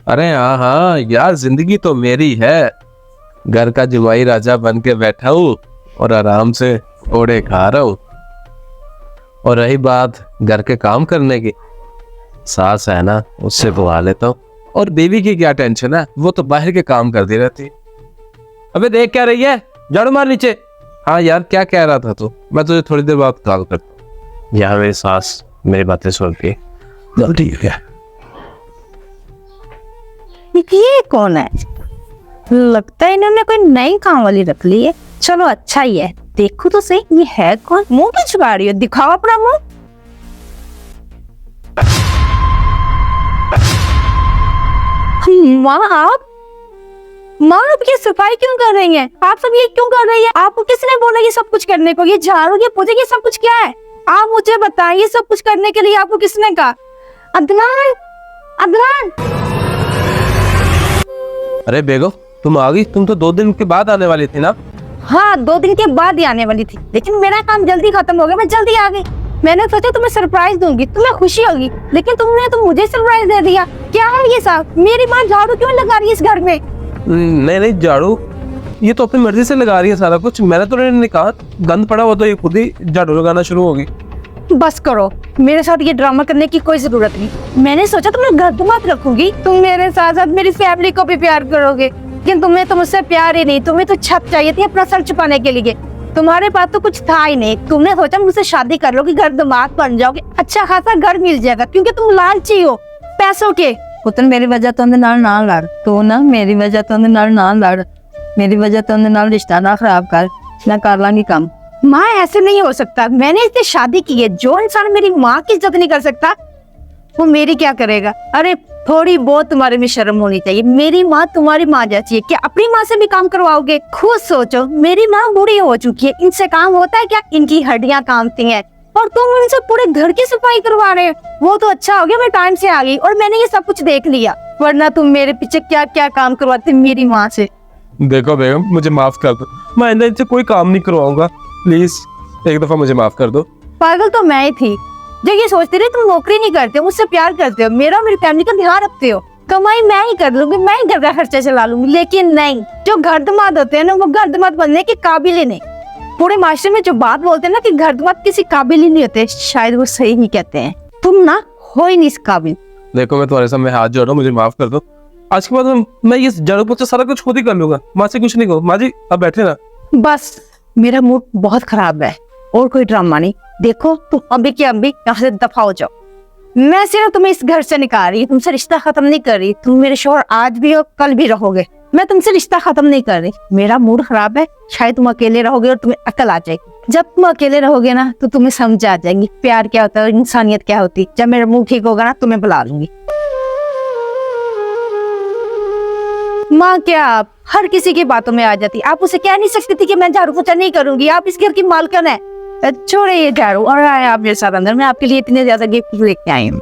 अरे हाँ हाँ यार, जिंदगी तो मेरी है। घर का जुवाई राजा बन के बैठा हूँ और आराम से ओड़े खा रहा हूँ। और रही बात घर के काम करने की, सास है ना, उससे बुला लेता हूँ। और बीवी की क्या टेंशन है, वो तो बाहर के काम करती रहती है। अबे देख क्या रही है, झाड़ू मार नीचे। हाँ यार, क्या कह रहा था तू? मैं तुझे थोड़ी देर बाद कॉल करता हूँ। यार मेरी सास मेरी बातें सुनती है। ठीक है। ये कौन है? लगता है इन्होंने कोई नई काम वाली रख ली है। चलो अच्छा ही है, देखो तो सही ये है कौन। मुंह क्यों छुपा रही हो, दिखाओ अपना मुंह। माँ आप ये सफाई क्यों कर रही हैं? आप सब ये क्यों कर रही है? आपको किसने बोला ये सब कुछ करने को? ये झाड़ू, ये पोछा, ये सब कुछ क्या है? आप मुझे बताइए, सब कुछ करने के लिए आपको किसने कहा? अदनान, अदनान। अरे बेगम, तुम आ गई? तुम तो 2 दिन के बाद आने वाली थी ना? हाँ 2 दिन के बाद ही आने वाली थी, लेकिन मेरा काम जल्दी खत्म हो गया, मैं जल्दी आ गई। मैंने सोचा तुम्हें सरप्राइज दूंगी, तुम्हें खुशी होगी, लेकिन तुमने तो मुझे सरप्राइज दे दिया। क्या है ये सब? मेरी माँ झाड़ू क्यों लगा रही है इस घर में? नहीं नहीं, झाड़ू ये तो अपनी मर्जी से लगा रही है सारा कुछ। मैंने तो नहीं कहा, गंद पड़ा हुआ तो ये खुद ही झाड़ू लगाना शुरू होगी। बस करो, मेरे साथ ये ड्रामा करने की कोई जरूरत नहीं। मैंने सोचा तुम्हें गर्दमात रखूंगी, तुम मेरे साथ साथ मेरी फैमिली को भी प्यार करोगे, लेकिन तुम्हें तो मुझसे प्यार ही नहीं। तुम्हें तो छत चाहिए थी अपना सर छुपाने के लिए। तुम्हारे पास तो कुछ था ही नहीं। तुमने सोचा मुझसे शादी कर लोगे, गर्दमात बन जाओगे, अच्छा खासा घर मिल जाएगा, क्योंकि तुम लालची हो पैसों के। पुत्र मेरी वजह तो ना लड़, तो ना मेरी वजह तो ना लड़, मेरी वजह तो रिश्ता ना खराब कर, मैं कर लांगी काम। माँ ऐसे नहीं हो सकता, मैंने इससे शादी की है। जो इंसान मेरी माँ की इज्जत नहीं कर सकता वो मेरी क्या करेगा? अरे थोड़ी बहुत तुम्हारे में शर्म होनी चाहिए। मेरी माँ तुम्हारी माँ जैसी है, क्या अपनी माँ से भी काम करवाओगे? खुद सोचो, मेरी माँ बूढ़ी हो चुकी है, इनसे काम होता है क्या? इनकी हड्डियां कांपती हैं और तुम इनसे पूरे घर की सफाई करवा रहे हो। वो तो अच्छा हो गया मैं टाइम से आ गई और मैंने ये सब कुछ देख लिया, वरना तुम मेरे पीछे क्या क्या काम करवाते मेरी माँ से। देखो बेगम, मुझे माफ कर दो, मैं आइंदा इनसे कोई काम नहीं करवाऊंगा। प्लीज एक दफा मुझे माफ कर दो। पागल तो मैं ही थी जो ये सोचती रही तुम नौकरी नहीं करते हो, मुझसे प्यार करते हो, मेरा मेरी फैमिली का ध्यान रखते हो। कमाई मैं ही कर लूंगी, मैं ही घर का खर्चा चला लूंगी, लेकिन नहीं, जो गर्दमाद होते हैं ना वो गर्दमाद बनने के काबिल ही नहीं। पूरे माशरे में जो बात बोलते हैं ना कि गर्दमाद किसी काबिल ही नहीं होते, शायद वो सही ही कहते हैं। तुम ना हो ही नहीं इस काबिल। देखो मैं तुम्हारे सामने हाथ जोड़ रहा हूँ, मुझे माफ कर दो। आज के बाद मैं ये झाड़ू पोछा सारा कुछ खुद ही कर लूंगा। माँ से कुछ नहीं कहो। माँ जी आप बैठे ना। बस मेरा मूड बहुत खराब है और कोई ड्रामा नहीं। देखो तुम अभी के अभी यहाँ से दफा हो जाओ। मैं सिर्फ तुम्हें इस घर से निकाल रही, तुमसे रिश्ता खत्म नहीं कर रही। तुम मेरे शोहर आज भी हो, कल भी रहोगे, मैं तुमसे रिश्ता खत्म नहीं कर रही। मेरा मूड खराब है, शायद तुम अकेले रहोगे और तुम्हें अकल आ जाएगी। जब तुम अकेले रहोगे ना तो तुम्हें समझ आ जाएगी प्यार क्या होता है, इंसानियत क्या होती है। जब मेरा मूड ठीक होगा ना तुम्हें बुला लूंगी। माँ क्या आप हर किसी की बातों में आ जाती? आप उसे कह नहीं सकती थी कि मैं झाड़ू पोछा नहीं करूंगी? आप इस घर की मालकिन है। छोड़े ये झाड़ू और आए आप मेरे साथ अंदर, मैं आपके लिए इतने ज्यादा गिफ्ट लेके आई हूँ।